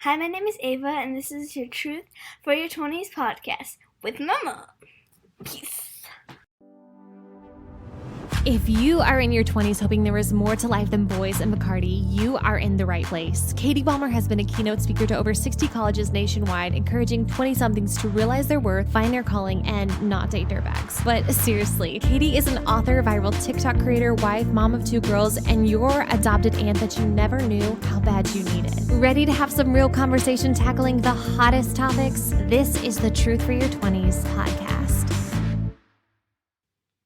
Hi, my name is Ava, and this is your Truth for Your 20s podcast with Mama. Peace. If you are in your 20s hoping there is more to life than boys and Bacardi, you are in the right place. Katie Balmer has been a keynote speaker to over 60 colleges nationwide, encouraging 20-somethings to realize their worth, find their calling, and not date dirtbags. But seriously, Katie is an author, viral TikTok creator, wife, mom of 2 girls, and your adopted aunt that you never knew how bad you needed. Ready to have some real conversation tackling the hottest topics? This is the Truth for Your 20s podcast.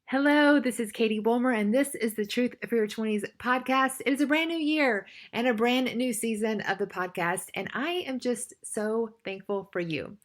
Hello, this is Katie Bulmer, and this is the Truth for Your 20s podcast. It is a brand new year and a brand new season of the podcast, and I am just so thankful for you.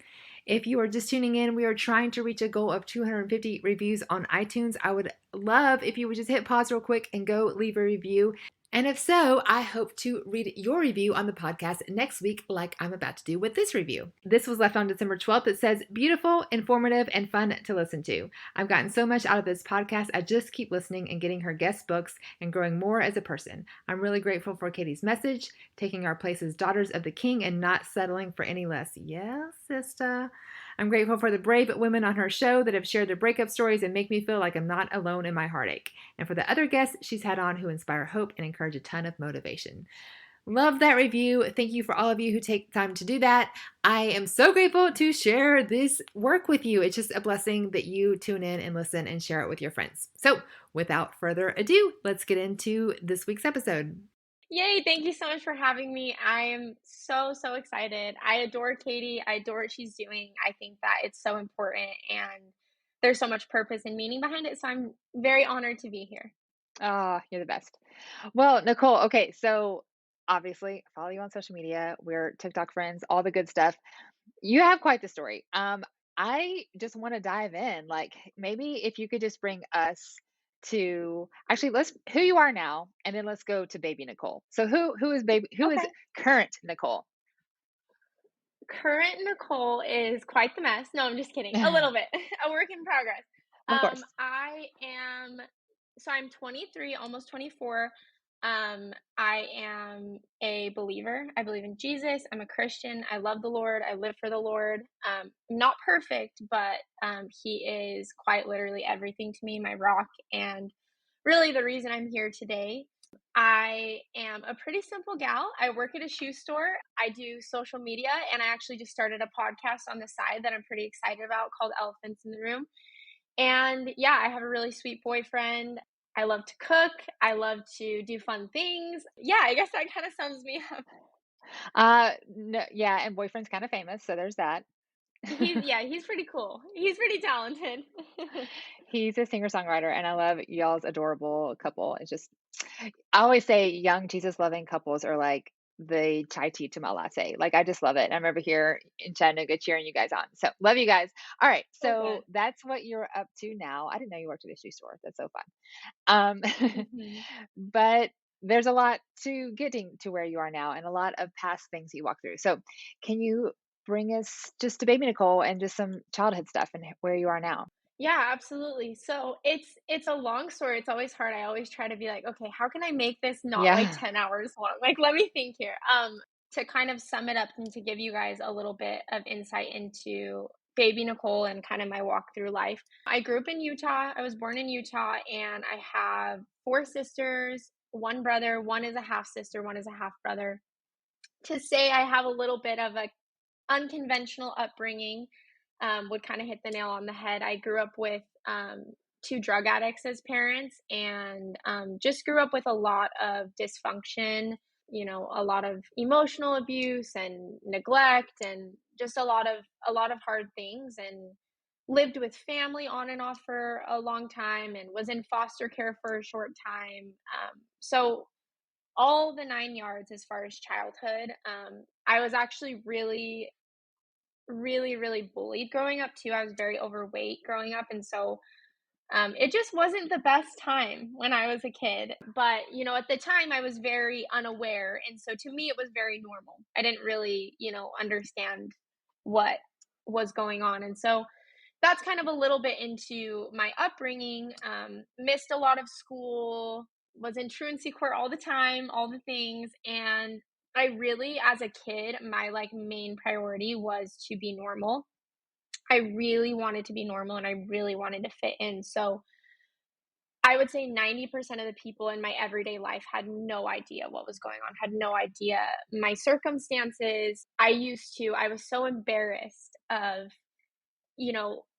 If you are just tuning in, we are trying to reach a goal of 250 reviews on iTunes. I would love if you would just hit pause real quick and go leave a review. And if so, I hope to read your review on the podcast next week, like I'm about to do with this review. This was left on December 12th. It says, beautiful, informative, and fun to listen to. I've gotten so much out of this podcast. I just keep listening and getting her guest books and growing more as a person. I'm really grateful for Katie's message, taking our place as daughters of the King and not settling for any less. Yes, sister. I'm grateful for the brave women on her show that have shared their breakup stories and make me feel like I'm not alone in my heartache. And for the other guests she's had on who inspire hope and encourage a ton of motivation. Love that review. Thank you for all of you who take time to do that. I am so grateful to share this work with you. It's just a blessing that you tune in and listen and share it with your friends. So without further ado, let's get into this week's episode. Yay, thank you so much for having me. I am so excited. I adore Katie. I adore what she's doing. I think that it's so important and there's so much purpose and meaning behind it. So I'm very honored to be here. You're the best. Well, Nicole, okay, so obviously follow you on social media. We're TikTok friends, all the good stuff. You have quite the story. I just want to dive in. Like maybe if you could just bring us to actually let's who you are now, and then let's go to baby Nicole. So who is Okay. current Nicole? Current Nicole is quite the mess. No, I'm just kidding. A little bit. A work in progress. Of course. I'm 23, almost 24. I am a believer. I believe in Jesus. I'm a Christian. I love the Lord. I live for the Lord. I'm not perfect, but He is quite literally everything to me, my rock, and really the reason I'm here today. I am a pretty simple gal. I work at a shoe store. I do social media, and I actually just started a podcast on the side that I'm pretty excited about called Elephants in the Room. And yeah, I have a really sweet boyfriend. I love to cook. I love to do fun things. Yeah, I guess that kind of sums me up. No, yeah, and boyfriend's kind of famous, so there's that. He's pretty cool. He's pretty talented. He's a singer-songwriter, and I love y'all's adorable couple. It's just, I always say young Jesus loving couples are like the chai tea to my latte. Like I just love it. And I'm over here in Chattanooga cheering you guys on. So love you guys. All right. So So good. that's what you're up to now. I didn't know you worked at a shoe store. That's so fun. Mhm. But there's a lot to getting to where you are now and a lot of past things you walk through. So can you bring us just to baby Nicole and just some childhood stuff and where you are now? Yeah, absolutely. So it's a long story. It's always hard. I always try to be like, okay, how can I make this not like Yeah. 10 hours long? Like, let me think here. To kind of sum it up and to give you guys a little bit of insight into baby Nicole and kind of my walk through life. I grew up in Utah. I was born in Utah, and I have 4 sisters, 1 brother. One is a half sister, one is a half brother. To say I have a little bit of a unconventional upbringing would kind of hit the nail on the head. I grew up with 2 drug addicts as parents, and just grew up with a lot of dysfunction, a lot of emotional abuse and neglect, and just a lot of hard things, and lived with family on and off for a long time, and was in foster care for a short time. So all the 9 yards as far as childhood. I was actually really, really, really bullied growing up too. I was very overweight growing up, and so it just wasn't the best time when I was a kid. But at the time, I was very unaware, and so to me, it was very normal. I didn't really, understand what was going on, and so that's kind of a little bit into my upbringing. Missed a lot of school, was in truancy court all the time, all the things, and I really, as a kid, my like main priority was to be normal. I really wanted to be normal and I really wanted to fit in. So I would say 90% of the people in my everyday life had no idea what was going on, had no idea my circumstances. I was so embarrassed of,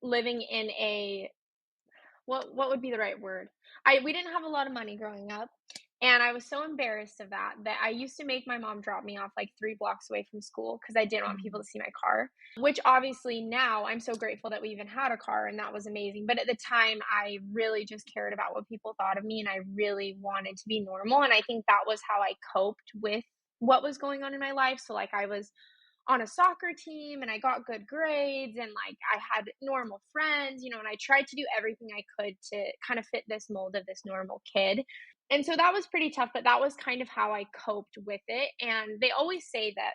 living in a what would be the right word? We didn't have a lot of money growing up, and I was so embarrassed of that I used to make my mom drop me off like 3 blocks away from school because I didn't want people to see my car, which obviously now I'm so grateful that we even had a car and that was amazing, but at the time, I really just cared about what people thought of me, and I really wanted to be normal, and I think that was how I coped with what was going on in my life. So, like, I was on a soccer team and I got good grades and like I had normal friends, and I tried to do everything I could to kind of fit this mold of this normal kid. And so that was pretty tough, but that was kind of how I coped with it. And they always say that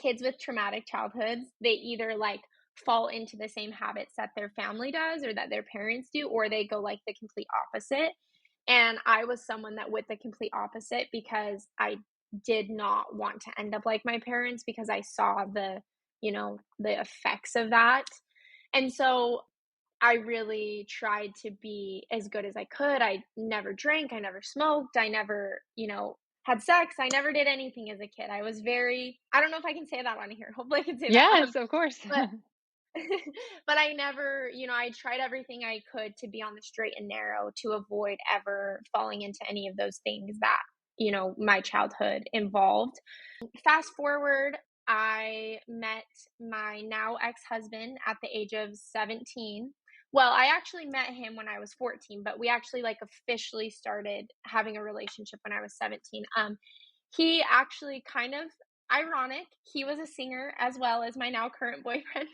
kids with traumatic childhoods, they either like fall into the same habits that their family does or that their parents do, or they go like the complete opposite. And I was someone that went the complete opposite because I did not want to end up like my parents because I saw the effects of that. And so I really tried to be as good as I could. I never drank, I never smoked, I never, had sex. I never did anything as a kid. I was very, I don't know if I can say that on here. Hopefully I can say that. Yes, of course. But but I never, I tried everything I could to be on the straight and narrow to avoid ever falling into any of those things that, my childhood involved. Fast forward, I met my now ex-husband at the age of 17. Well, I actually met him when I was 14, but we actually like officially started having a relationship when I was 17. He actually kind of ironic, he was a singer as well as my now current boyfriend.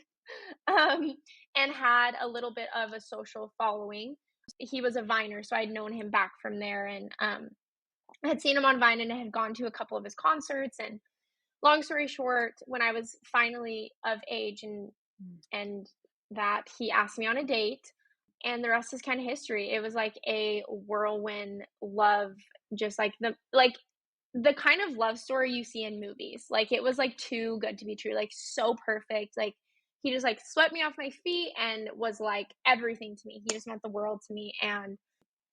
um, and had a little bit of a social following. He was a Viner, so I'd known him back from there, and I had seen him on Vine and I had gone to a couple of his concerts. And long story short, when I was finally of age and that he asked me on a date, and the rest is kind of history. It was like a whirlwind love, just like the kind of love story you see in movies. Like, it was like too good to be true, like so perfect. Like, he just like swept me off my feet and was like everything to me. He just meant the world to me, and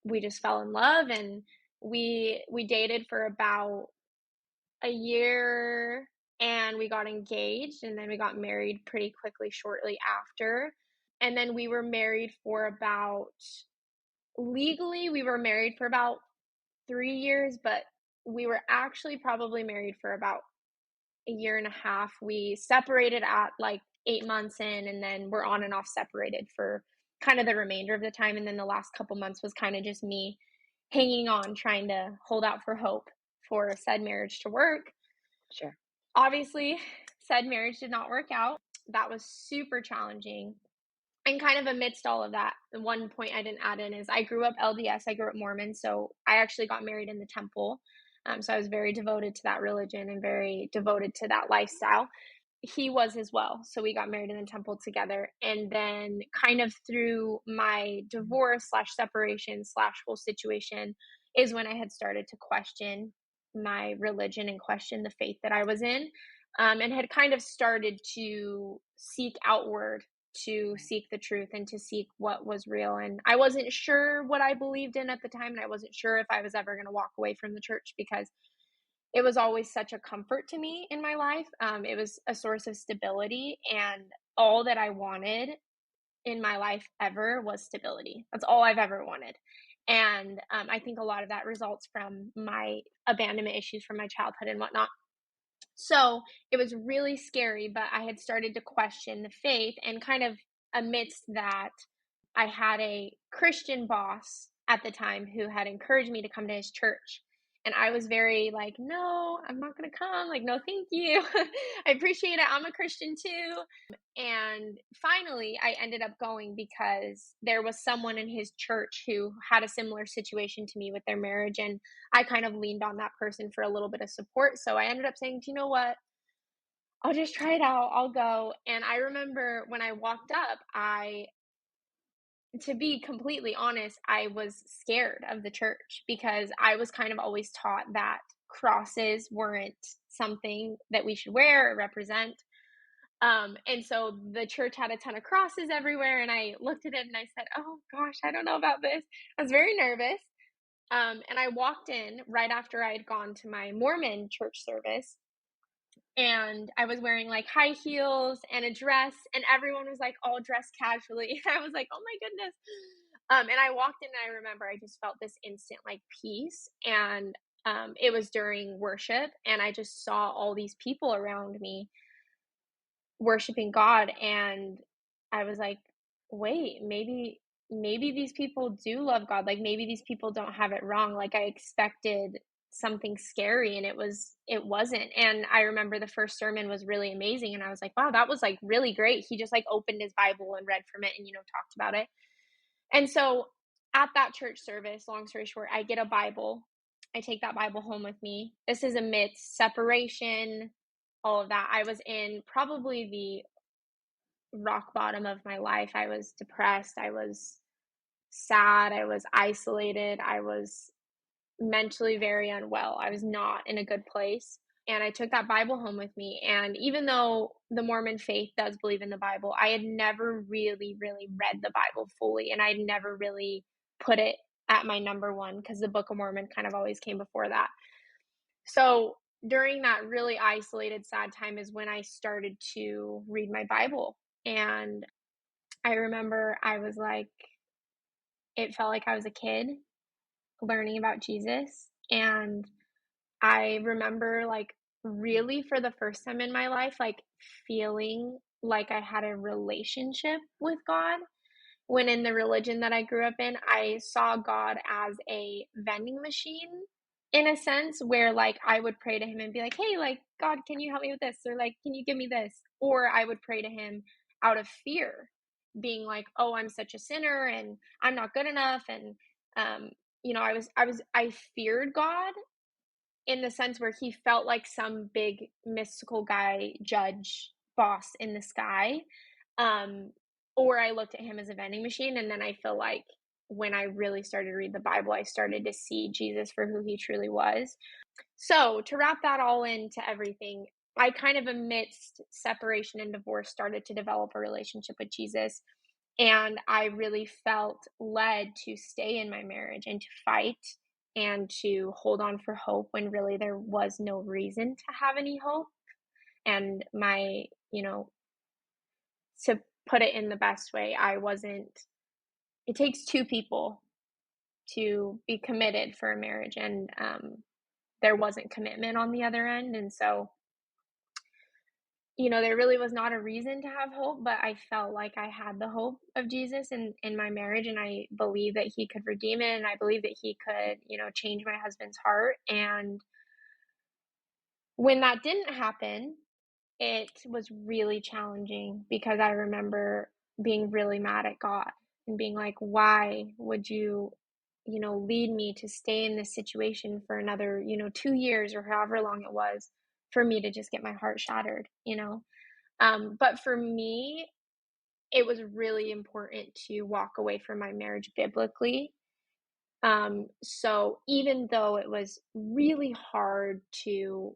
we just fell in love, and we dated for about a year, and we got engaged, and then we got married pretty quickly shortly after. And then we were married for about legally we were married for about 3 years, but we were actually probably married for about a year and a half. We separated at like 8 months in, and then we're on and off separated for kind of the remainder of the time. And then the last couple months was kind of just me hanging on, trying to hold out for hope for said marriage to work. Sure. Obviously, said marriage did not work out. That was super challenging. And kind of amidst all of that, the one point I didn't add in is I grew up LDS, I grew up Mormon, so I actually got married in the temple. So I was very devoted to that religion and very devoted to that lifestyle. He was as well. So we got married in the temple together. And then kind of through my divorce slash separation slash whole situation is when I had started to question my religion and question the faith that I was in, and had kind of started to seek outward, to seek the truth and to seek what was real. And I wasn't sure what I believed in at the time, and I wasn't sure if I was ever going to walk away from the church because it was always such a comfort to me in my life. It was a source of stability, and all that I wanted in my life ever was stability. That's all I've ever wanted. And I think a lot of that results from my abandonment issues from my childhood and whatnot. So it was really scary, but I had started to question the faith, and kind of amidst that, I had a Christian boss at the time who had encouraged me to come to his church. And I was very like, no, I'm not going to come. Like, no, thank you. I appreciate it. I'm a Christian too. And finally, I ended up going because there was someone in his church who had a similar situation to me with their marriage. And I kind of leaned on that person for a little bit of support. So I ended up saying, do you know what? I'll just try it out. I'll go. And I remember when I walked up, to be completely honest, I was scared of the church because I was kind of always taught that crosses weren't something that we should wear or represent. And so the church had a ton of crosses everywhere, and I looked at it and I said, oh gosh, I don't know about this. I was very nervous. And I walked in right after I had gone to my Mormon church service, and I was wearing like high heels and a dress, and everyone was like all dressed casually. And I was like, oh my goodness. And I walked in and I remember I just felt this instant like peace. And it was during worship, and I just saw all these people around me worshiping God, and I was like, wait, maybe these people do love God. Like maybe these people don't have it wrong. Like I expected something scary, and it wasn't. And I remember the first sermon was really amazing, and I was like, wow, that was like really great. He just like opened his Bible and read from it and talked about it. And so at that church service, long story short, I get a Bible. I take that Bible home with me. This is amidst separation, all of that. I was in probably the rock bottom of my life. I was depressed. I was sad. I was isolated. I was mentally very unwell. I was not in a good place. And I took that Bible home with me. And even though the Mormon faith does believe in the Bible, I had never really, really read the Bible fully. And I'd never really put it at my number one, because the Book of Mormon kind of always came before that. So during that really isolated, sad time is when I started to read my Bible. And I remember I was like, it felt like I was a kid learning about Jesus. And I remember like really for the first time in my life, like feeling like I had a relationship with God. When in the religion that I grew up in, I saw God as a vending machine in a sense, where like I would pray to him and be like, hey, like, God, can you help me with this? Or like, can you give me this? Or I would pray to him out of fear, being like, oh, I'm such a sinner and I'm not good enough. And, I feared God in the sense where he felt like some big mystical guy, judge, boss in the sky. Or I looked at him as a vending machine. And then I feel like when I really started to read the Bible, I started to see Jesus for who he truly was. So to wrap that all into everything, I kind of amidst separation and divorce started to develop a relationship with Jesus. And I really felt led to stay in my marriage and to fight and to hold on for hope when really there was no reason to have any hope. And to put it in the best way, it takes two people to be committed for a marriage, and there wasn't commitment on the other end. And so, there really was not a reason to have hope, but I felt like I had the hope of Jesus in my marriage, and I believe that he could redeem it, and I believe that he could, change my husband's heart. And when that didn't happen, it was really challenging, because I remember being really mad at God and being like, why would you, lead me to stay in this situation for another, 2 years or however long it was, for me to just get my heart shattered. But for me, it was really important to walk away from my marriage biblically. So even though it was really hard to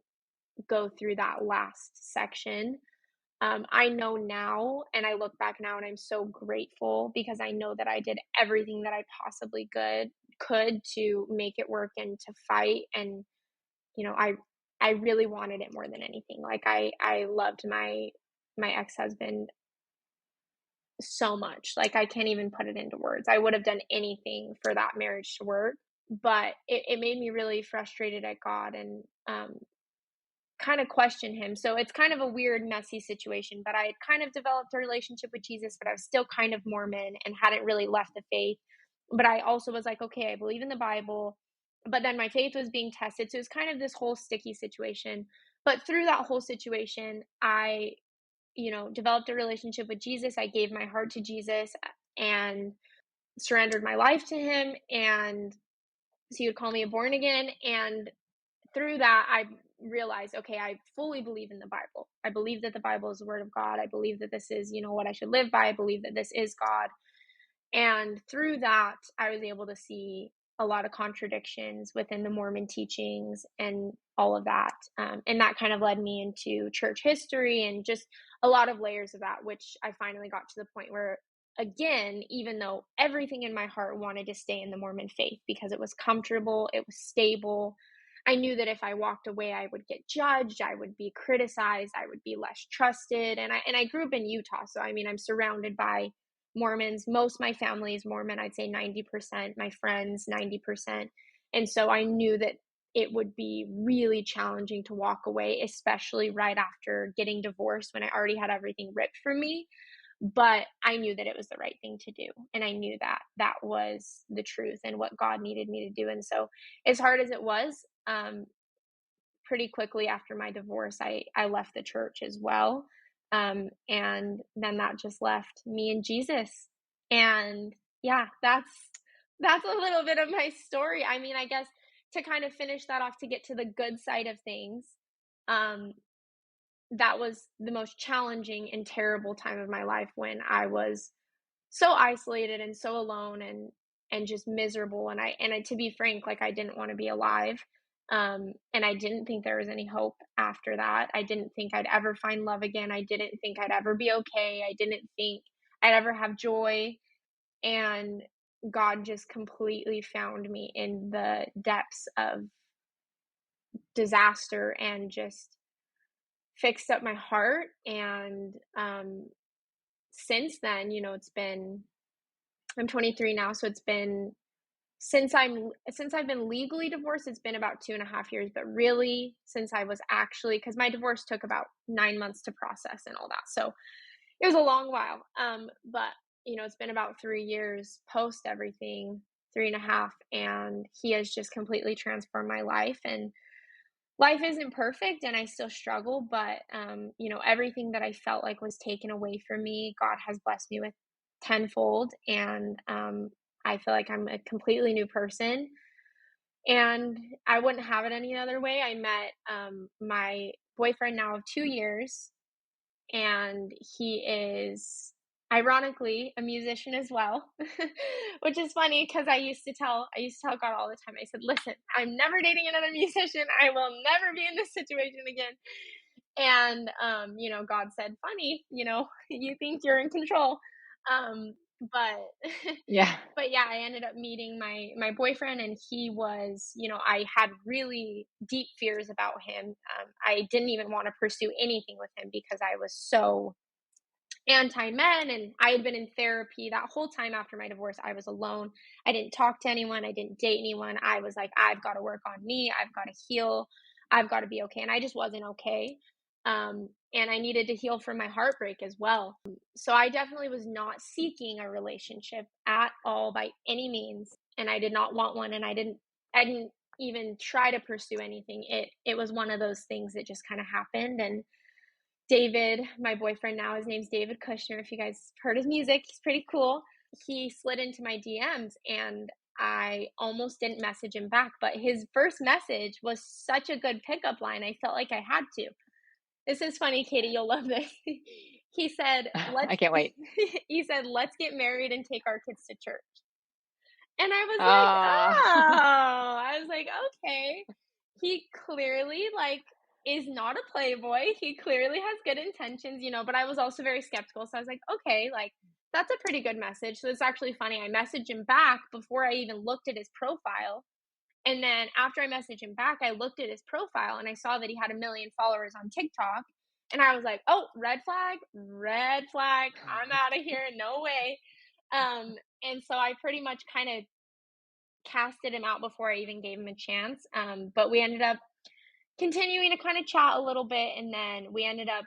go through that last section, I know now, and I look back now, and I'm so grateful, because I know that I did everything that I possibly could to make it work and to fight. And I really wanted it more than anything. Like I loved my ex-husband so much. Like I can't even put it into words. I would have done anything for that marriage to work, but it made me really frustrated at God, and kind of question him. So it's kind of a weird, messy situation, but I had kind of developed a relationship with Jesus, but I was still kind of Mormon and hadn't really left the faith. But I also was like, okay, I believe in the Bible, but then my faith was being tested. So it was kind of this whole sticky situation. But through that whole situation, I, developed a relationship with Jesus. I gave my heart to Jesus and surrendered my life to him. And so he would call me a born again. And through that, I realized, okay, I fully believe in the Bible. I believe that the Bible is the word of God. I believe that this is, what I should live by. I believe that this is God. And through that, I was able to see a lot of contradictions within the Mormon teachings and all of that. And that kind of led me into church history and just a lot of layers of that, which I finally got to the point where, again, even though everything in my heart wanted to stay in the Mormon faith because it was comfortable, it was stable, I knew that if I walked away, I would get judged, I would be criticized, I would be less trusted. And I grew up in Utah, so I mean, I'm surrounded by Mormons. Most of my family is Mormon. I'd say 90%, my friends 90%. And so I knew that it would be really challenging to walk away, especially right after getting divorced when I already had everything ripped from me. But I knew that it was the right thing to do. And I knew that that was the truth and what God needed me to do. And so as hard as it was, pretty quickly after my divorce, I left the church as well. And then that just left me and Jesus. And yeah, that's a little bit of my story. I mean, I guess to kind of finish that off, to get to the good side of things, that was the most challenging and terrible time of my life when I was so isolated and so alone and just miserable. And to be frank, like, I didn't want to be alive. And I didn't think there was any hope after that. I didn't think I'd ever find love again. I didn't think I'd ever be okay. I didn't think I'd ever have joy. And God just completely found me in the depths of disaster and just fixed up my heart. And since then, I'm 23 now, so it's been since I've been legally divorced, it's been about 2.5 years, but really since I was actually, because my divorce took about 9 months to process and all that, so it was a long while. But it's been about 3 years post everything, 3.5, and he has just completely transformed my life. And life isn't perfect and I still struggle, but everything that I felt like was taken away from me, God has blessed me with tenfold. And I feel like I'm a completely new person, and I wouldn't have it any other way. I met my boyfriend now of 2 years, and he is ironically a musician as well, which is funny because I used to tell God all the time. I said, listen, I'm never dating another musician. I will never be in this situation again. And God said, funny, you think you're in control. But Yeah. but yeah, I ended up meeting my boyfriend, and he was, I had really deep fears about him. I didn't even want to pursue anything with him because I was so anti-men, and I had been in therapy that whole time. After my divorce, I was alone. I didn't talk to anyone. I didn't date anyone. I was like, I've got to work on me. I've got to heal. I've got to be okay. And I just wasn't okay. And I needed to heal from my heartbreak as well. So I definitely was not seeking a relationship at all by any means. And I did not want one. And I didn't even try to pursue anything. It was one of those things that just kind of happened. And David, my boyfriend now, his name's David Kushner. If you guys heard his music, he's pretty cool. He slid into my DMs and I almost didn't message him back, but his first message was such a good pickup line. I felt like I had to. This is funny, Katie, you'll love this. He said, I can't wait. He said, let's get married and take our kids to church. And I was I was like, okay. He clearly is not a playboy. He clearly has good intentions, but I was also very skeptical. So I was like, okay, that's a pretty good message. So it's actually funny. I messaged him back before I even looked at his profile. And then after I messaged him back, I looked at his profile and I saw that he had 1 million followers on TikTok. And I was like, oh, red flag. I'm out of here. No way. And so I pretty much kind of casted him out before I even gave him a chance. But we ended up continuing to kind of chat a little bit, and then we ended up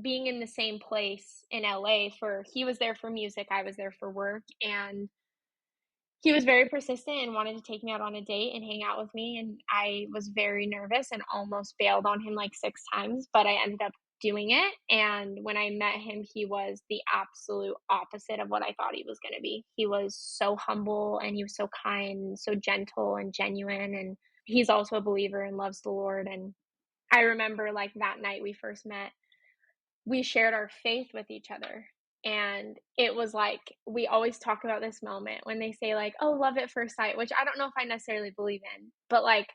being in the same place in LA. He was there for music, I was there for work, and he was very persistent and wanted to take me out on a date and hang out with me, and I was very nervous and almost bailed on him like 6 times, but I ended up doing it. And when I met him, he was the absolute opposite of what I thought he was going to be. He was so humble and he was so kind, so gentle and genuine, and he's also a believer and loves the Lord. And I remember that night we first met, we shared our faith with each other. And it was like, we always talk about this moment when they say like, oh, love at first sight, which I don't know if I necessarily believe in, but like,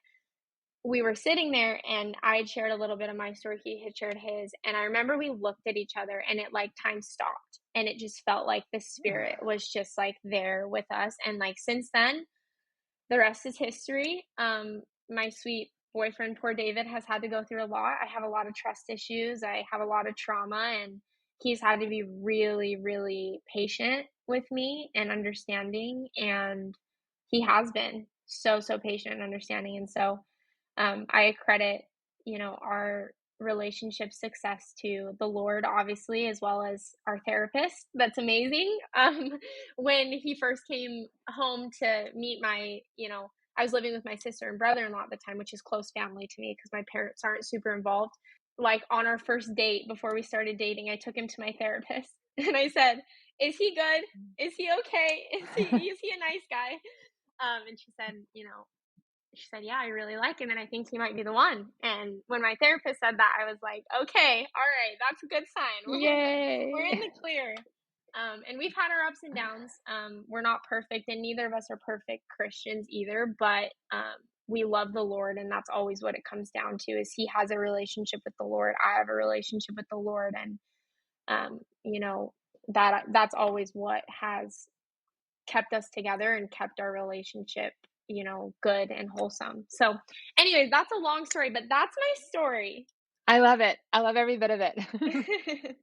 we were sitting there and I had shared a little bit of my story. He had shared his. And I remember we looked at each other and it like time stopped and it just felt like the spirit was just like there with us. And like since then, the rest is history. My sweet boyfriend, poor David, has had to go through a lot. I have a lot of trust issues. I have a lot of trauma, and he's had to be really, really patient with me and understanding. And he has been so, so patient and understanding. And so I credit, our relationship success to the Lord, obviously, as well as our therapist. That's amazing. When he first came home to meet I was living with my sister and brother-in-law at the time, which is close family to me because my parents aren't super involved. Like on our first date before we started dating, I took him to my therapist and I said, "Is he good? Is he okay? Is he a nice guy?" And she said, "Yeah, I really like him and I think he might be the one." And when my therapist said that, I was like, "Okay, all right, that's a good sign. We're in Yay. the clear." And we've had our ups and downs. We're not perfect, and neither of us are perfect Christians either, but we love the Lord, and that's always what it comes down to is he has a relationship with the Lord. I have a relationship with the Lord, and um, you know, that's always what has kept us together and kept our relationship, good and wholesome. So, anyways, that's a long story, but that's my story. I love it. I love every bit of it.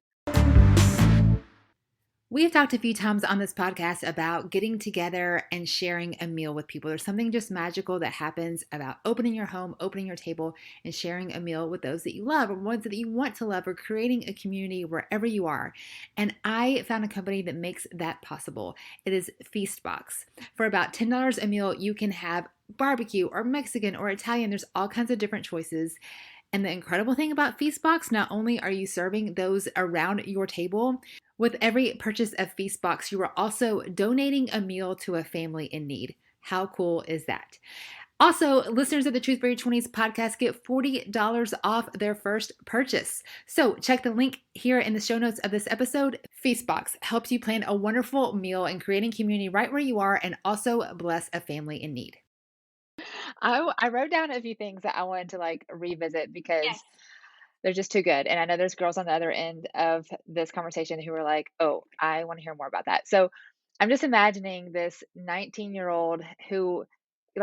We have talked a few times on this podcast about getting together and sharing a meal with people. There's something just magical that happens about opening your home, opening your table, and sharing a meal with those that you love or ones that you want to love, or creating a community wherever you are. And I found a company that makes that possible. It is Feastbox. For about $10 a meal, you can have barbecue or Mexican or Italian. There's all kinds of different choices. And the incredible thing about Feastbox, not only are you serving those around your table, with every purchase of Feastbox, you are also donating a meal to a family in need. How cool is that? Also, listeners of the Truth for Your 20s podcast get $40 off their first purchase. So check the link here in the show notes of this episode. Feastbox helps you plan a wonderful meal and creating community right where you are, and also bless a family in need. I wrote down a few things that I wanted to like revisit because Yes. they're just too good. And I know there's girls on the other end of this conversation who are like, oh, I want to hear more about that. So I'm just imagining this 19-year-old who,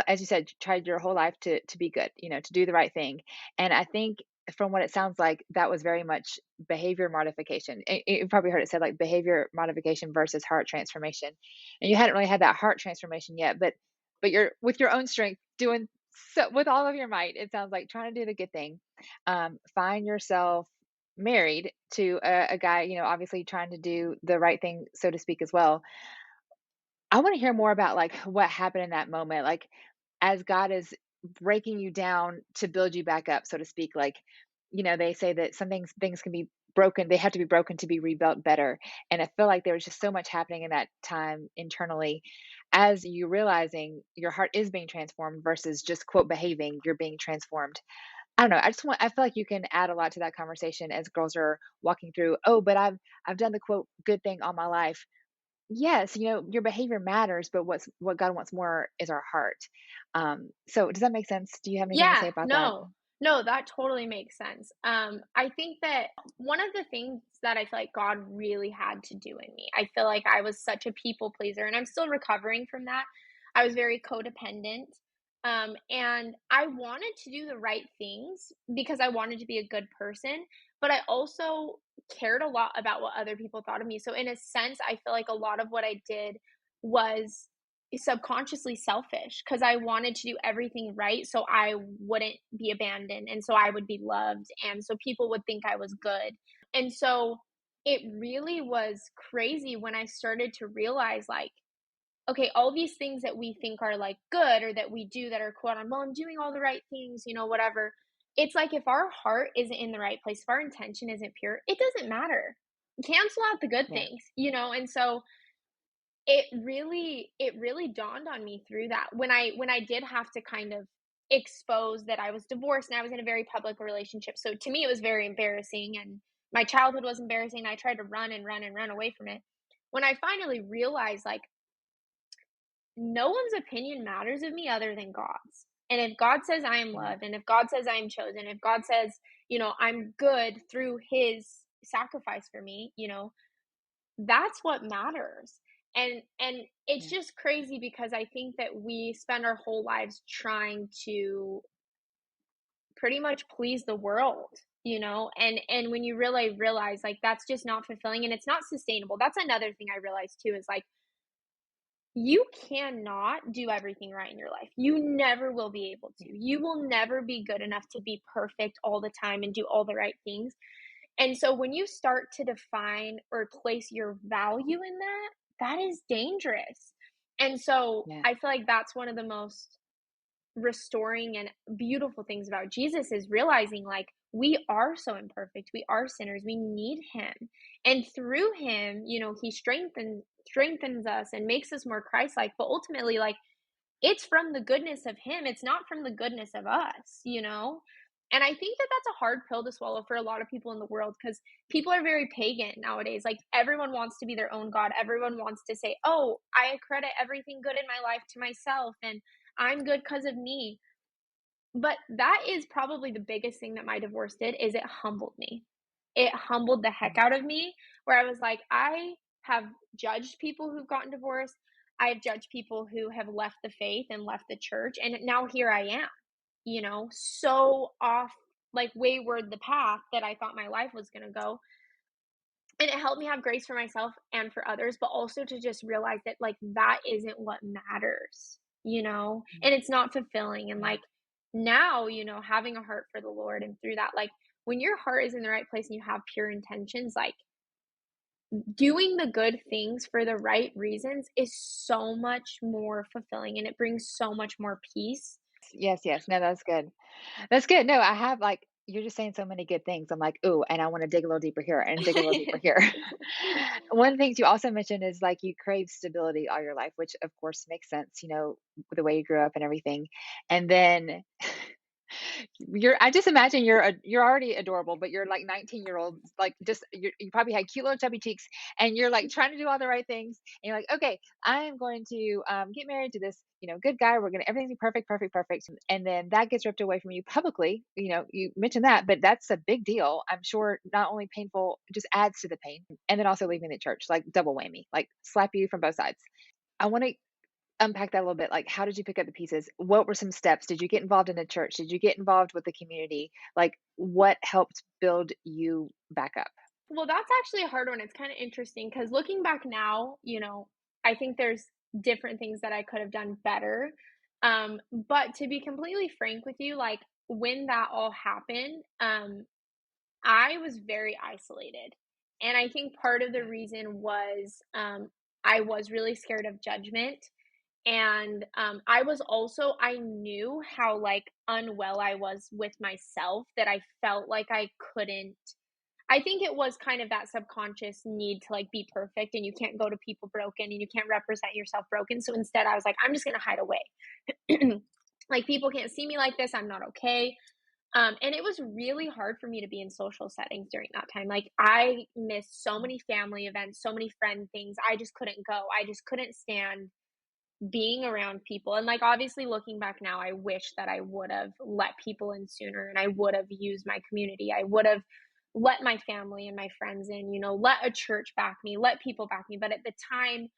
as you said, tried your whole life to be good, to do the right thing. And I think from what it sounds like, that was very much behavior modification. You probably heard it said like behavior modification versus heart transformation. And you hadn't really had that heart transformation yet, but you're with your own strength doing so with all of your might. It sounds like trying to do the good thing. Find yourself married to a guy, obviously trying to do the right thing, so to speak, as well. I want to hear more about like what happened in that moment, like as God is breaking you down to build you back up, so to speak. Like, they say that some things can be broken, they have to be broken to be rebuilt better. And I feel like there was just so much happening in that time internally as you realizing your heart is being transformed versus just quote behaving, you're being transformed. I don't know. I feel like you can add a lot to that conversation as girls are walking through, oh, but I've done the quote good thing all my life. Yes, your behavior matters, but what God wants more is our heart. So does that make sense? Do you have anything to say Yeah, about that? no. No, that totally makes sense. I think that one of the things that I feel like God really had to do in me, I feel like I was such a people pleaser and I'm still recovering from that. I was very codependent. And I wanted to do the right things because I wanted to be a good person, but I also cared a lot about what other people thought of me. So in a sense, I feel like a lot of what I did was subconsciously selfish because I wanted to do everything right so I wouldn't be abandoned and so I would be loved and so people would think I was good. And so it really was crazy when I started to realize like, okay, all these things that we think are like good or that we do that are quote unquote, well, I'm doing all the right things, whatever. It's like if our heart isn't in the right place, if our intention isn't pure, it doesn't matter. Cancel out the good Yeah. things. And so it really dawned on me through that when I did have to kind of expose that I was divorced and I was in a very public relationship. So to me it was very embarrassing and my childhood was embarrassing. I tried to run and run and run away from it. When I finally realized, like, no one's opinion matters of me other than God's. And if God says I am loved, and if God says I am chosen, if God says, I'm good through his sacrifice for me, that's what matters. And it's just crazy because I think that we spend our whole lives trying to pretty much please the world, and when you really realize, like, that's just not fulfilling and it's not sustainable. That's another thing I realized too, is like, you cannot do everything right in your life. You never will be able to. You will never be good enough to be perfect all the time and do all the right things. And so when you start to define or place your value in that, that is dangerous. And so Yeah. I feel like that's one of the most restoring and beautiful things about Jesus, is realizing, like, we are so imperfect. We are sinners. We need him. And through him, he strengthens us and makes us more Christ-like. But ultimately, like, it's from the goodness of him. It's not from the goodness of us. And I think that that's a hard pill to swallow for a lot of people in the world, because people are very pagan nowadays. Like, everyone wants to be their own God. Everyone wants to say, oh, I credit everything good in my life to myself, and I'm good because of me. But that is probably the biggest thing that my divorce did, is it humbled me. It humbled the heck out of me, where I was like, I have judged people who've gotten divorced. I've judged people who have left the faith and left the church. And now here I am, so off, like, wayward the path that I thought my life was going to go. And it helped me have grace for myself and for others, but also to just realize that, like, that isn't what matters, and it's not fulfilling. And, like, now, having a heart for the Lord, and through that, like, when your heart is in the right place and you have pure intentions, like, doing the good things for the right reasons is so much more fulfilling, and it brings so much more peace. Yes, yes. No, that's good. That's good. No, I have like you're just saying so many good things. I'm like, ooh, and I want to dig a little deeper here and dig a little deeper here. One of the things you also mentioned is like you crave stability all your life, which of course makes sense, with the way you grew up and everything. And then I just imagine you're already adorable, but you're like 19-year-old, like just you probably had cute little chubby cheeks, and you're like trying to do all the right things, and you're like, okay, I am going to get married to this, good guy. We're gonna everything's perfect, perfect, perfect, and then that gets ripped away from you publicly. You mentioned that, but that's a big deal. I'm sure not only painful, just adds to the pain, and then also leaving the church, like double whammy, like slap you from both sides. I want to unpack that a little bit. Like, how did you pick up the pieces? What were some steps? Did you get involved in a church? Did you get involved with the community? Like, what helped build you back up? Well, that's actually a hard one. It's kind of interesting because looking back now, I think there's different things that I could have done better. But to be completely frank with you, like, when that all happened, I was very isolated. And I think part of the reason was, I was really scared of judgment. And I knew how, like, unwell I was with myself, that I felt like I couldn't. I think it was kind of that subconscious need to, like, be perfect, and you can't go to people broken and you can't represent yourself broken. So instead I was like, I'm just going to hide away. Like, people can't see me like this. I'm not okay. And it was really hard for me to be in social settings during that time. Like, I missed so many family events, so many friend things. I just couldn't go. I just couldn't stand being around people. And, like, obviously looking back now, I wish that I would have let people in sooner, and I would have used my community. I would have let my family and my friends in, let a church back me, let people back me. But at the time,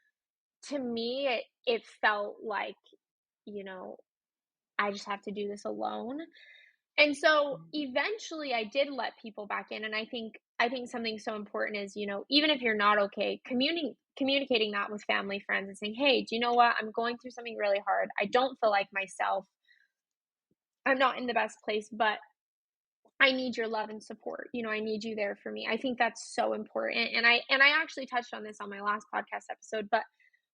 to me, it felt like, you know, I just have to do this alone. And so eventually I did let people back in. And I think something so important is, even if you're not okay, communicating that with family, friends, and saying, hey, do you know what? I'm going through something really hard. I don't feel like myself. I'm not in the best place, but I need your love and support. I need you there for me. I think that's so important. And I actually touched on this on my last podcast episode, but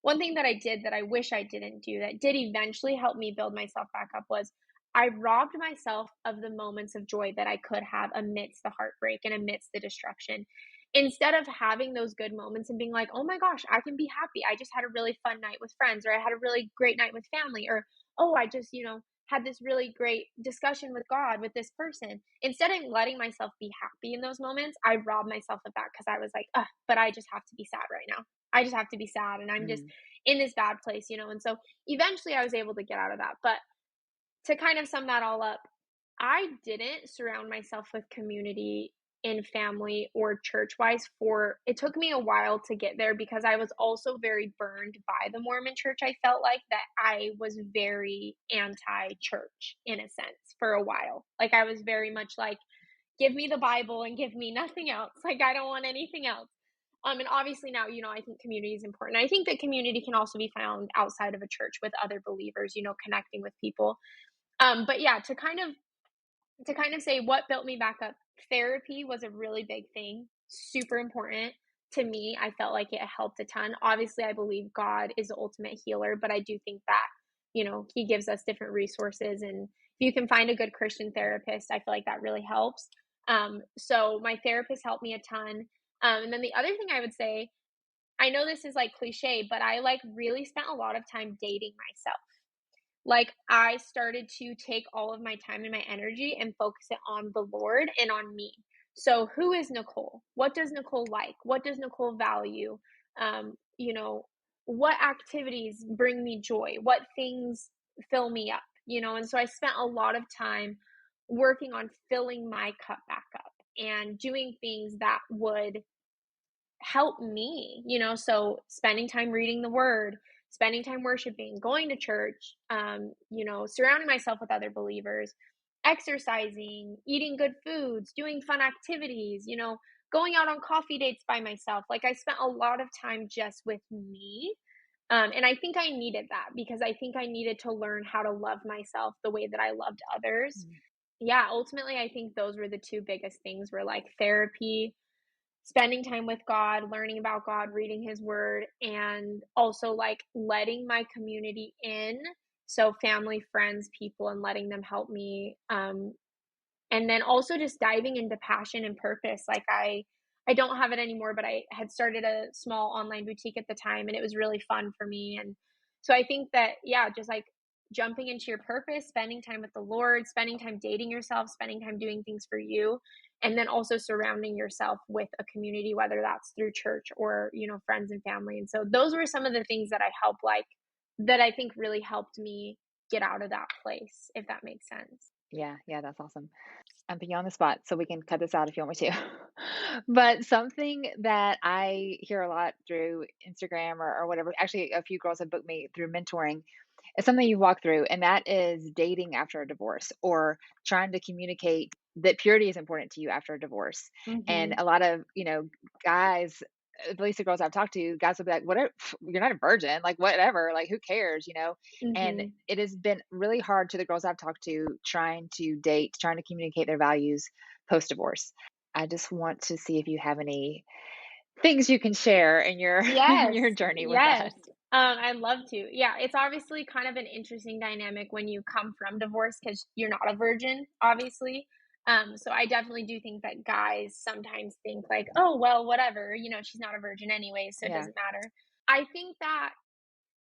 one thing that I did that I wish I didn't do, that did eventually help me build myself back up, was I robbed myself of the moments of joy that I could have amidst the heartbreak and amidst the destruction. Instead of having those good moments and being like, oh my gosh, I can be happy. I just had a really fun night with friends, or I had a really great night with family, or, oh, I just, had this really great discussion with God with this person. Instead of letting myself be happy in those moments, I robbed myself of that because I was like, ugh, but I just have to be sad right now. I just have to be sad and I'm just Mm. in this bad place, you know? And so eventually I was able to get out of that. But to kind of sum that all up, I didn't surround myself with community in family or church wise for it took me a while to get there because I was also very burned by the Mormon church. I felt like that I was very anti church in a sense for a while. Like I was very much like, give me the Bible and give me nothing else. Like I don't want anything else. And obviously now, you know, I think community is important. I think that community can also be found outside of a church with other believers, you know, connecting with people. But yeah, to kind of say what built me back up, therapy was a really big thing, super important to me. I felt like it helped a ton. Obviously, I believe God is the ultimate healer, but I do think that, you know, he gives us different resources. And if you can find a good Christian therapist, I feel like that really helps. So my therapist helped me a ton. And then the other thing I would say, I know this is like cliche, but I like really spent a lot of time dating myself. Like I started to take all of my time and my energy and focus it on the Lord and on me. So who is Nicole? What does Nicole like? What does Nicole value? You know, what activities bring me joy? What things fill me up? You know, and so I spent a lot of time working on filling my cup back up and doing things that would help me, you know, so spending time reading the word, spending time worshiping, going to church, you know, surrounding myself with other believers, exercising, eating good foods, doing fun activities, you know, going out on coffee dates by myself. Like I spent a lot of time just with me. And I think I needed that because I think I needed to learn how to love myself the way that I loved others. Mm. Yeah, ultimately, I think those were the two biggest things were like therapy, spending time with God, learning about God, reading his word, and also like letting my community in. So family, friends, people, and letting them help me. And then also just diving into passion and purpose. Like I don't have it anymore, but I had started a small online boutique at the time and it was really fun for me. And so I think that, yeah, just like jumping into your purpose, spending time with the Lord, spending time dating yourself, spending time doing things for you, and then also surrounding yourself with a community, whether that's through church or, you know, friends and family. And so those were some of the things that that I think really helped me get out of that place, if that makes sense. Yeah, yeah, that's awesome. I'm putting you on the spot, so we can cut this out if you want me to. But something that I hear a lot through Instagram or whatever, actually, a few girls have booked me through mentoring. It's something you walk through, and that is dating after a divorce or trying to communicate that purity is important to you after a divorce. And Mm-hmm. a lot of, guys, at least the girls I've talked to, guys will be like, whatever, you're not a virgin, like whatever, like who cares? And Mm-hmm. it has been really hard to the girls I've talked to trying to date, trying to communicate their values post divorce. I just want to see if you have any things you can share in your in Yes, your journey with yes. that. I'd love to. Yeah, it's obviously kind of an interesting dynamic when you come from divorce because you're not a virgin, obviously. So I definitely do think that guys sometimes think like, oh, well, whatever, you know, she's not a virgin anyway, so it Yeah. doesn't matter. I think that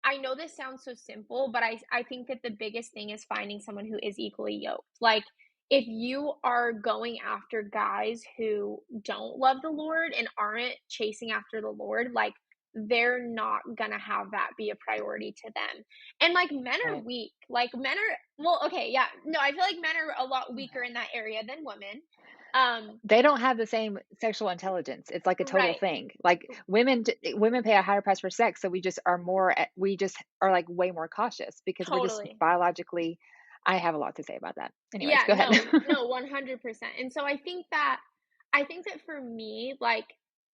I know this sounds so simple, but I think that the biggest thing is finding someone who is equally yoked. Like, if you are going after guys who don't love the Lord and aren't chasing after the Lord, like, they're not gonna have that be a priority to them. And like men are Right. weak. Like men are well, okay, yeah. No, I feel like men are a lot weaker in that area than women. They don't have the same sexual intelligence. It's like a total Right. thing. Like women pay a higher price for sex, so we just are like way more cautious because we're just Totally. biologically. I have a lot to say about that. Anyways, Yeah, go ahead. no, 100%. And so I think that for me, like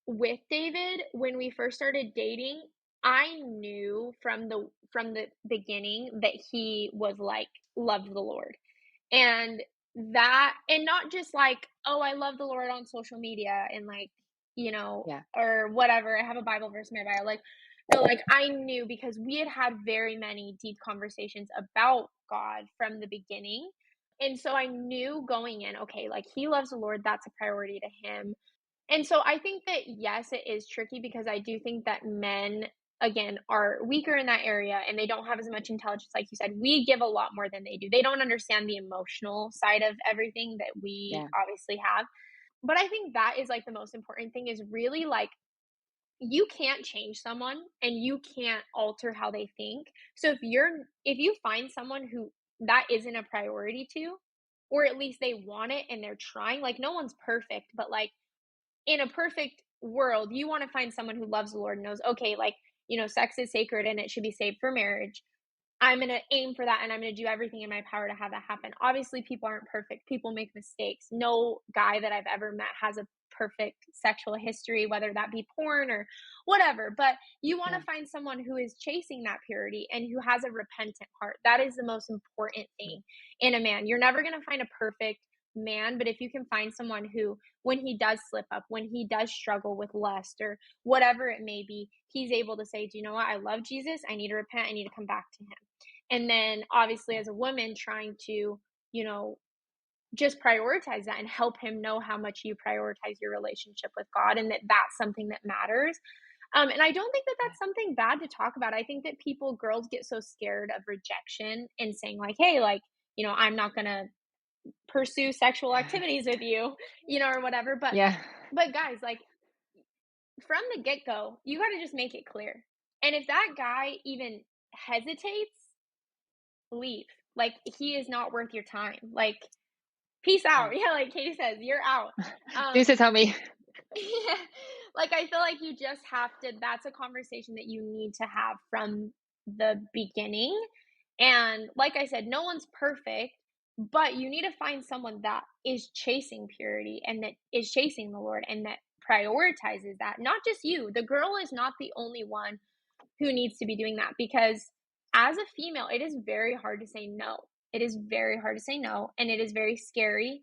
with David, when we first started dating, I knew from the beginning that he was like loved the Lord. And that and not just like, oh, I love the Lord on social media and like, you know, Yeah. or whatever. I have a Bible verse in my bio. Like, no, like I knew because we had had very many deep conversations about God from the beginning. And so I knew going in, okay, like he loves the Lord, that's a priority to him. And so I think that yes, it is tricky because I do think that men again, are weaker in that area and they don't have as much intelligence, like you said, we give a lot more than they do. They don't understand the emotional side of everything that we Yeah. obviously have. But I think that is like the most important thing, is really like, you can't change someone and you can't alter how they think. So if you find someone who that isn't a priority to, or at least they want it and they're trying, like no one's perfect, but like in a perfect world, you want to find someone who loves the Lord and knows, okay, like, sex is sacred and it should be saved for marriage. I'm going to aim for that and I'm going to do everything in my power to have that happen. Obviously, people aren't perfect. People make mistakes. No guy that I've ever met has a perfect sexual history, whether that be porn or whatever. But you want Yeah. to find someone who is chasing that purity and who has a repentant heart. That is the most important thing in a man. You're never going to find a perfect man, but if you can find someone who, when he does slip up, when he does struggle with lust or whatever it may be, he's able to say, do you know what? I love Jesus. I need to repent. I need to come back to him. And then obviously as a woman trying to, just prioritize that and help him know how much you prioritize your relationship with God and that that's something that matters. And I don't think that that's something bad to talk about. I think that girls get so scared of rejection and saying like, hey, like, I'm not going to pursue sexual activities with you, or whatever. Yeah. But guys, like from the get-go, you got to just make it clear. And if that guy even hesitates, leave. Like he is not worth your time. Like peace out. Yeah, like Katie says, you're out. This is homie. Yeah. Like I feel like you just have to, that's a conversation that you need to have from the beginning. And like I said, no one's perfect, but you need to find someone that is chasing purity and that is chasing the Lord and that prioritizes that. Not just you. The girl is not the only one who needs to be doing that, because as a female, it is very hard to say no. It is very hard to say no, and it is very scary,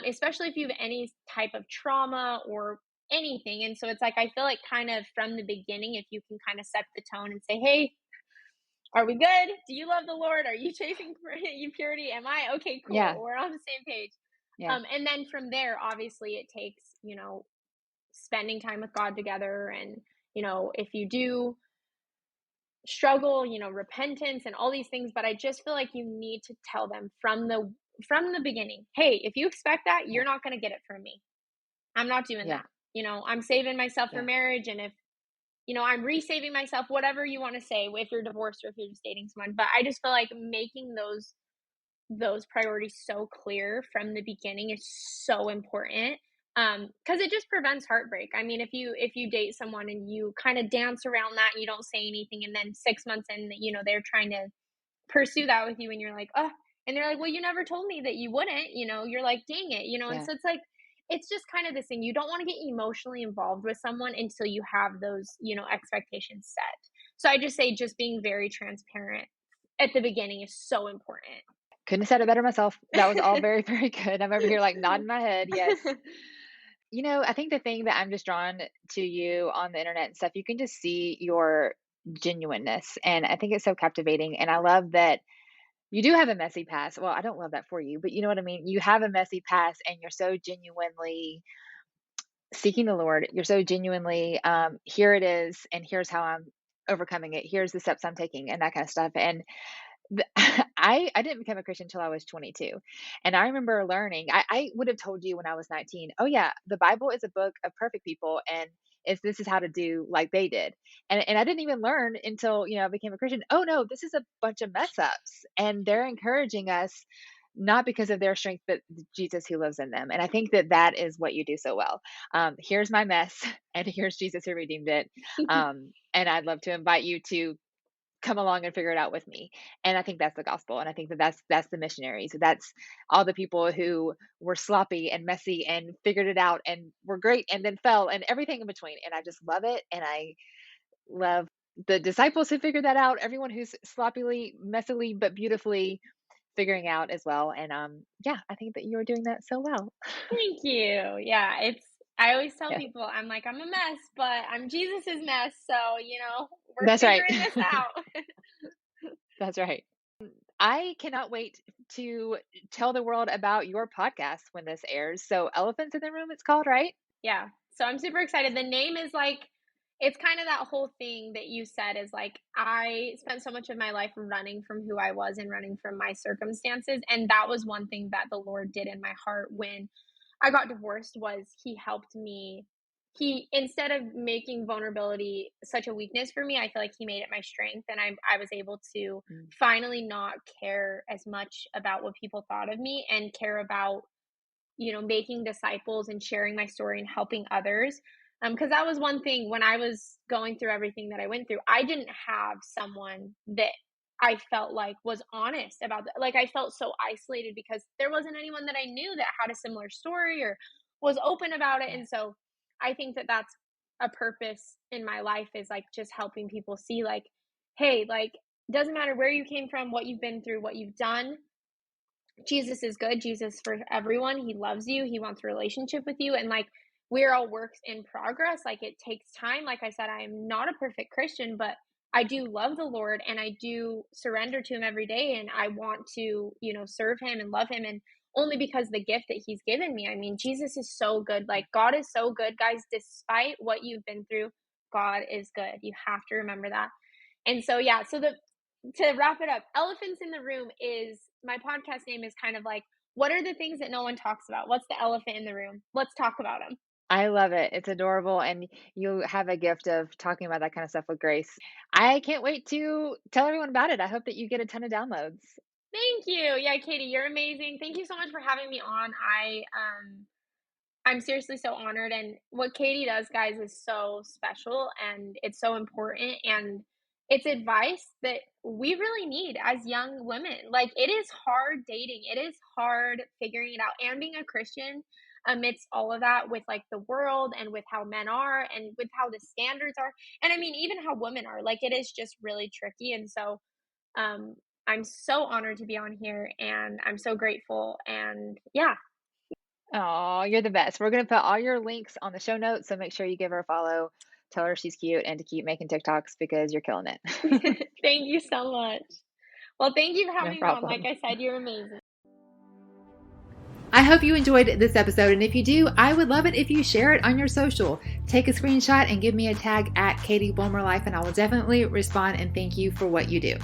especially if you have any type of trauma or anything. And so it's like, I feel like kind of from the beginning, if you can kind of set the tone and say, hey, are we good? Do you love the Lord? Are you chasing purity? Am I? Okay, cool. Yeah. We're on the same page. Yeah. And then from there, obviously it takes, spending time with God together. And, if you do struggle, repentance and all these things, but I just feel like you need to tell them from the beginning, hey, if you expect that, you're not going to get it from me. I'm not doing Yeah. that. I'm saving myself for Yeah. marriage, and if I'm resaving myself, whatever you want to say, if you're divorced or if you're just dating someone. But I just feel like making those priorities so clear from the beginning is so important, because it just prevents heartbreak. I mean, if you date someone and you kind of dance around that and you don't say anything, and then 6 months in, they're trying to pursue that with you, and you're like, oh, and they're like, well, you never told me that you wouldn't, you're like, dang it, and Yeah. so it's like, it's just kind of this thing. You don't want to get emotionally involved with someone until you have those, expectations set. So I just say, just being very transparent at the beginning is so important. Couldn't have said it better myself. That was all very, very good. I'm over here like nodding my head. Yes. I think the thing that I'm just drawn to you on the internet and stuff, you can just see your genuineness. And I think it's so captivating. And I love that you do have a messy past. Well, I don't love that for you, but you know what I mean? You have a messy past and you're so genuinely seeking the Lord. You're so genuinely, here it is, and here's how I'm overcoming it. Here's the steps I'm taking and that kind of stuff. And I didn't become a Christian until I was 22. And I remember learning, I would have told you when I was 19, oh yeah, the Bible is a book of perfect people. And if this is how to do like they did. And I didn't even learn until, I became a Christian. Oh no, this is a bunch of mess ups. And they're encouraging us not because of their strength, but Jesus who lives in them. And I think that that is what you do so well. Here's my mess and here's Jesus who redeemed it. And I'd love to invite you to come along and figure it out with me. And I think that's the gospel. And I think that that's the missionaries. That's all the people who were sloppy and messy and figured it out and were great and then fell and everything in between. And I just love it. And I love the disciples who figured that out, everyone who's sloppily, messily, but beautifully figuring out as well. And yeah, I think that you are doing that so well. Thank you. Yeah, I always tell Yeah, people, I'm like, I'm a mess, but I'm Jesus's mess. So, we're that's right. figuring this out. That's right. I cannot wait to tell the world about your podcast when this airs. So, Elephants in the Room, it's called, right? Yeah. So I'm super excited. The name is like, it's kind of that whole thing that you said is like, I spent so much of my life running from who I was and running from my circumstances. And that was one thing that the Lord did in my heart when I got divorced was he helped me. He, instead of making vulnerability such a weakness for me, I feel like he made it my strength. And I was able to finally not care as much about what people thought of me and care about, making disciples and sharing my story and helping others. Because that was one thing when I was going through everything that I went through, I didn't have someone that I felt like was honest about that. Like I felt so isolated because there wasn't anyone that I knew that had a similar story or was open about it. And so I think that that's a purpose in my life is like just helping people see like, hey, like doesn't matter where you came from, what you've been through, what you've done. Jesus is good. Jesus for everyone. He loves you. He wants a relationship with you. And like, we're all works in progress. Like it takes time. Like I said, I am not a perfect Christian, but I do love the Lord and I do surrender to him every day. And I want to, serve him and love him. And only because the gift that he's given me. I mean, Jesus is so good. Like God is so good, guys, despite what you've been through, God is good. You have to remember that. And so, yeah, to wrap it up, Elephants in the Room is my podcast name is kind of like, what are the things that no one talks about? What's the elephant in the room? Let's talk about them. I love it. It's adorable. And you have a gift of talking about that kind of stuff with Grace. I can't wait to tell everyone about it. I hope that you get a ton of downloads. Thank you. Yeah, Katie, you're amazing. Thank you so much for having me on. I'm seriously so honored. And what Katie does, guys, is so special and it's so important. And it's advice that we really need as young women. Like it is hard dating. It is hard figuring it out and being a Christian amidst all of that with like the world and with how men are and with how the standards are. And I mean, even how women are, like it is just really tricky. And so, I'm so honored to be on here and I'm so grateful. And yeah. Oh, you're the best. We're going to put all your links on the show notes. So make sure you give her a follow, tell her she's cute, and to keep making TikToks because you're killing it. Thank you so much. Well, thank you for having me on. problem. Like I said, you're amazing. I hope you enjoyed this episode. And if you do, I would love it if you share it on your social. Take a screenshot and give me a tag at Katie Bulmer Life, and I will definitely respond and thank you for what you do.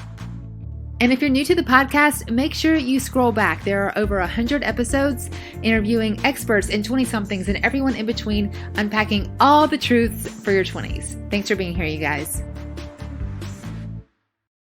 And if you're new to the podcast, make sure you scroll back. There are over 100 episodes interviewing experts and 20-somethings and everyone in between, unpacking all the truths for your 20s. Thanks for being here, you guys.